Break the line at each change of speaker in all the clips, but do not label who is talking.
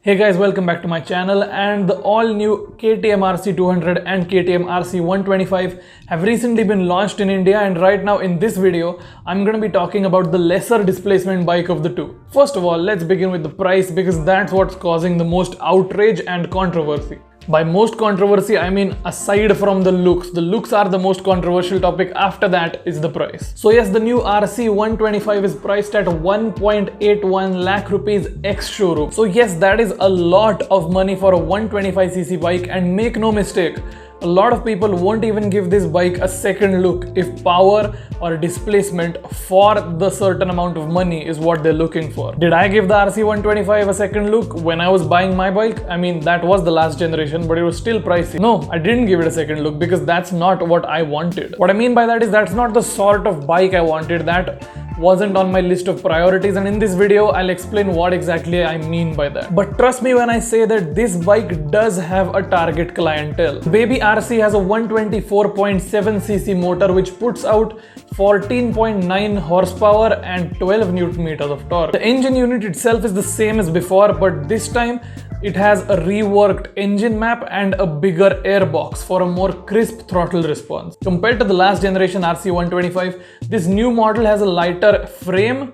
Hey guys, welcome back to my channel. And the all new KTM RC200 and KTM RC125 have recently been launched in India, and right now in this video I'm going to be talking about the lesser displacement bike of the two. First of all, let's begin with the price, because that's what's causing the most outrage and controversy. By most controversy, I mean aside from the looks. The looks are the most controversial topic. After that is the price. So yes, the new RC125 is priced at 1.81 lakh rupees ex-showroom. So yes, that is a lot of money for a 125cc bike, and make no mistake, a lot of people won't even give this bike a second look if power or displacement for the certain amount of money is what they're looking for. Did I give the RC125 a second look when I was buying my bike? I mean, that was the last generation, but it was still pricey. No, I didn't give it a second look because that's not what I wanted. What I mean by that is that's not the sort of bike I wanted. That wasn't on my list of priorities, and in this video I'll explain what exactly I mean by that. But trust me when I say that this bike does have a target clientele. Baby RC has a 124.7cc motor which puts out 14.9 horsepower and 12 Newton meters of torque. The engine unit itself is the same as before, but this time it has a reworked engine map and a bigger airbox for a more crisp throttle response. Compared to the last generation RC125, this new model has a lighter frame,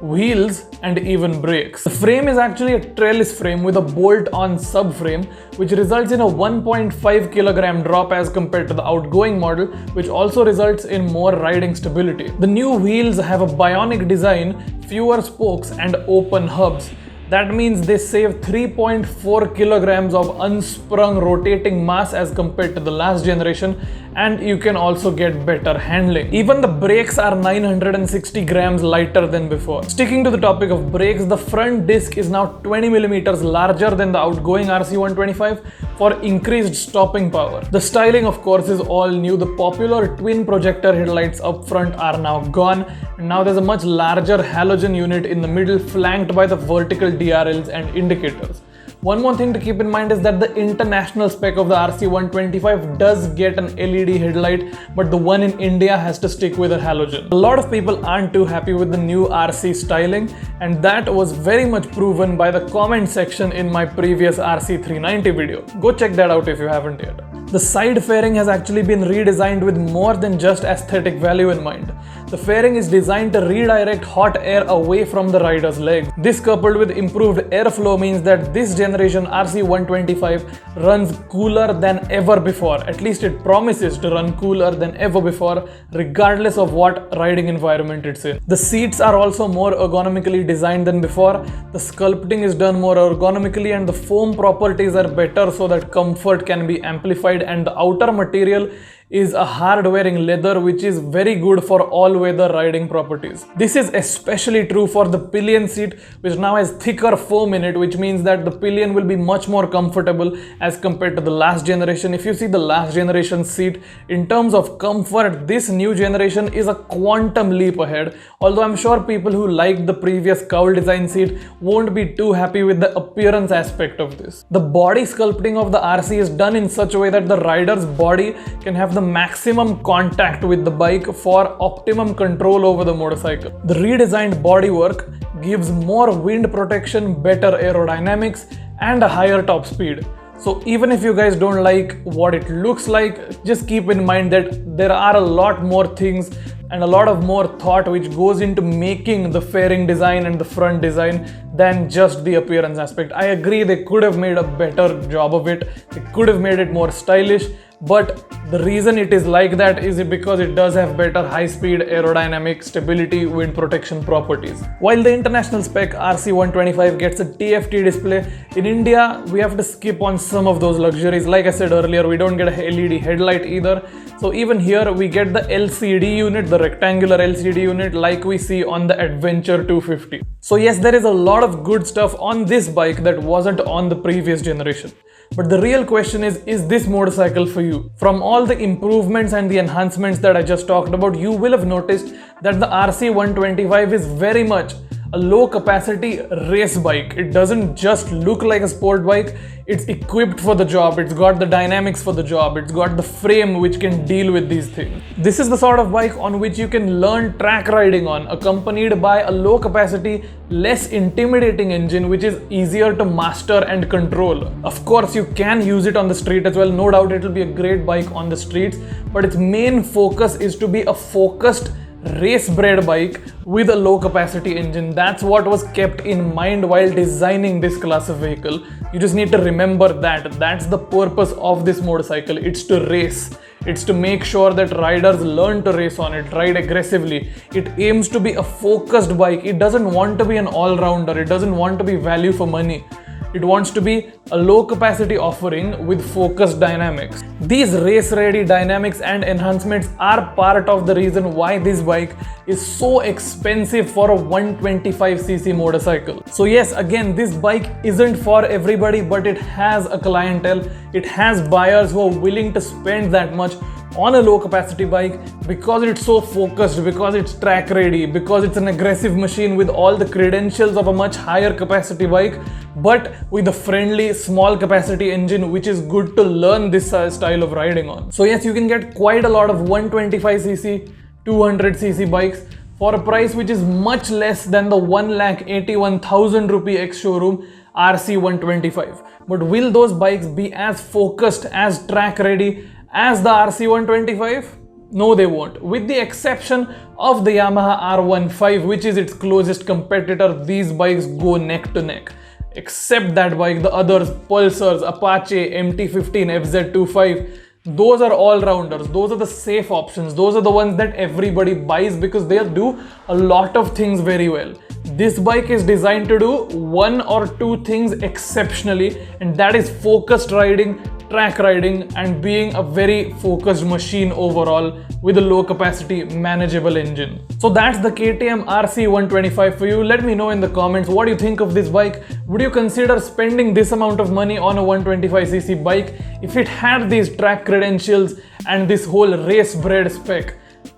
wheels and even brakes. The frame is actually a trellis frame with a bolt-on subframe, which results in a 1.5 kilogram drop as compared to the outgoing model, which also results in more riding stability. The new wheels have a bionic design, fewer spokes and open hubs. That means they save 3.4 kilograms of unsprung rotating mass as compared to the last generation, and you can also get better handling. Even the brakes are 960 grams lighter than before. Sticking to the topic of brakes, the front disc is now 20 millimeters larger than the outgoing RC125 for increased stopping power. The styling, of course, is all new. The popular twin projector headlights up front are now gone, and now there's a much larger halogen unit in the middle, flanked by the vertical DRLs and indicators. One more thing to keep in mind is that the international spec of the RC125 does get an LED headlight, but the one in India has to stick with a halogen. A lot of people aren't too happy with the new RC styling, and that was very much proven by the comment section in my previous RC390 video. Go check that out if you haven't yet. The side fairing has actually been redesigned with more than just aesthetic value in mind. The fairing is designed to redirect hot air away from the rider's legs. This, coupled with improved airflow, means that this generation RC125 runs cooler than ever before. At least it promises to run cooler than ever before, regardless of what riding environment it's in. The seats are also more ergonomically designed than before. The sculpting is done more ergonomically, and the foam properties are better so that comfort can be amplified, and the outer material is a hard-wearing leather, which is very good for all-weather riding properties. This is especially true for the pillion seat, which now has thicker foam in it, which means that the pillion will be much more comfortable as compared to the last generation. If you see the last generation seat, in terms of comfort, this new generation is a quantum leap ahead. Although I'm sure people who liked the previous cowl design seat won't be too happy with the appearance aspect of this. The body sculpting of the RC is done in such a way that the rider's body can have the maximum contact with the bike for optimum control over the motorcycle. The redesigned bodywork gives more wind protection, better aerodynamics and a higher top speed. So even if you guys don't like what it looks like, just keep in mind that there are a lot more things and a lot of more thought which goes into making the fairing design and the front design than just the appearance aspect. I agree they could have made a better job of it. They could have made it more stylish, but the reason it is like that is because it does have better high-speed aerodynamic stability, wind protection properties. While the international spec RC125 gets a TFT display, in India we have to skip on some of those luxuries. Like I said earlier, we don't get a LED headlight either. So even here we get the LCD unit, the rectangular LCD unit like we see on the Adventure 250. So yes, there is a lot of good stuff on this bike that wasn't on the previous generation. But the real question is this motorcycle for you? From all the improvements and the enhancements that I just talked about, you will have noticed that the RC125 is very much a low capacity race bike. It doesn't just look like a sport bike, it's equipped for the job, it's got the dynamics for the job, it's got the frame which can deal with these things. This is the sort of bike on which you can learn track riding on, accompanied by a low capacity, less intimidating engine which is easier to master and control. Of course, you can use it on the street as well, no doubt it will be a great bike on the streets, but its main focus is to be a focused race bred bike with a low capacity engine. That's what was kept in mind while designing this class of vehicle. You just need to remember that. That's the purpose of this motorcycle. It's to race. It's to make sure that riders learn to race on it, ride aggressively. It aims to be a focused bike. It doesn't want to be an all-rounder. It doesn't want to be value for money. It wants to be a low capacity offering with focused dynamics. These race ready dynamics and enhancements are part of the reason why this bike is so expensive for a 125cc motorcycle. So yes, again, this bike isn't for everybody, but it has a clientele. It has buyers who are willing to spend that much on a low capacity bike because it's so focused, because it's track ready, because it's an aggressive machine with all the credentials of a much higher capacity bike, but with a friendly small capacity engine which is good to learn this style of riding on. So yes, you can get quite a lot of 125cc, 200cc bikes for a price which is much less than the 1,81,000 rupee ex-showroom RC125. But will those bikes be as focused, as track ready as the RC125? No, they won't. With the exception of the Yamaha R15, which is its closest competitor, these bikes go neck to neck. Except that bike, the others, Pulsars, Apache, MT15, FZ25, those are all-rounders. Those are the safe options. Those are the ones that everybody buys because they do a lot of things very well. This bike is designed to do one or two things exceptionally, and that is focused riding, track riding, and being a very focused machine overall with a low capacity manageable engine. So that's the KTM RC125 for you. Let me know in the comments what you think of this bike. Would you consider spending this amount of money on a 125cc bike if it had these track credentials and this whole race bred spec?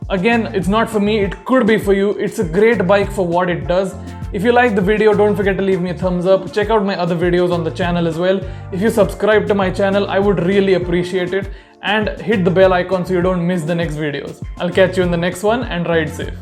Again, it's not for me, it could be for you. It's a great bike for what it does. If you liked the video, don't forget to leave me a thumbs up. Check out my other videos on the channel as well. If you subscribe to my channel, I would really appreciate it. And hit the bell icon so you don't miss the next videos. I'll catch you in the next one, and ride safe.